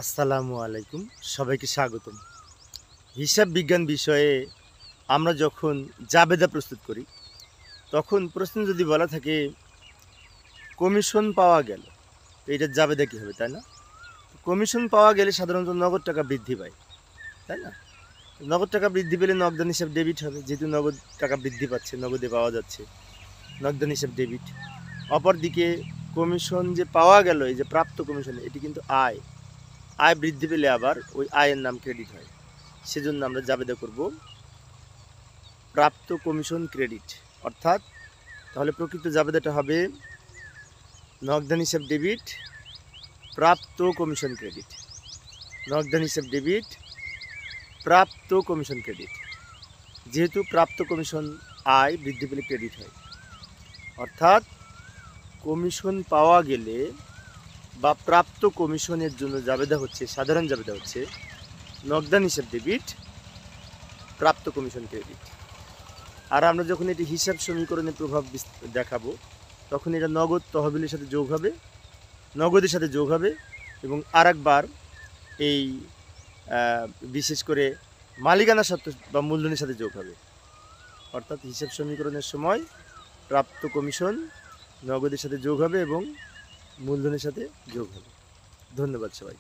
আসসালামু আলাইকুম, সবাইকে স্বাগতম। হিসাব বিজ্ঞান বিষয়ে আমরা যখন জাবেদা প্রস্তুত করি, তখন প্রশ্ন যদি বলা থাকে কমিশন পাওয়া গেল, তো এটার জাবেদা কী হবে, তাই না? কমিশন পাওয়া গেলে সাধারণত নগদ টাকা বৃদ্ধি পায়, তাই না? নগদ টাকা বৃদ্ধি পেলে নগদান হিসাব ডেবিট হবে, যেহেতু নগদ টাকা বৃদ্ধি পাচ্ছে, নগদে পাওয়া যাচ্ছে, নগদান হিসাব ডেবিট। অপরদিকে কমিশন যে পাওয়া গেল, এই যে প্রাপ্ত কমিশন, এটি কিন্তু আয় আয় বৃদ্ধি পেলে আবার ওই আয়ের নাম ক্রেডিট হয়। সেজন্য আমরা জাবেদা করব প্রাপ্ত কমিশন ক্রেডিট, অর্থাৎ তাহলে প্রকৃত জাবেদাটা হবে নগদান হিসাব ডেবিট, প্রাপ্ত কমিশন ক্রেডিট। নগদান হিসাব ডেবিট, প্রাপ্ত কমিশন ক্রেডিট। যেহেতু প্রাপ্ত কমিশন আয় বৃদ্ধি পেলে ক্রেডিট হয়, অর্থাৎ কমিশন পাওয়া গেলে বা প্রাপ্ত কমিশনের জন্য জাবেদা হচ্ছে, সাধারণ জাবেদা হচ্ছে নগদান হিসাব ডেবিট, প্রাপ্ত কমিশন ক্রেডিট। আর আমরা যখন এটি হিসাব সমীকরণে প্রভাব দেখাবো, তখন এটা নগদ তহবিলের সাথে যোগ হবে, নগদের সাথে যোগ হবে, এবং আরেকবার এই বিশেষ করে মালিকানা সত্ত্ব বা মূলধনের সাথে যোগ হবে। অর্থাৎ হিসাব সমীকরণের সময় প্রাপ্ত কমিশন নগদের সাথে যোগ হবে এবং মূলধনের সাথে যোগ হবে। ধন্যবাদ সবাই।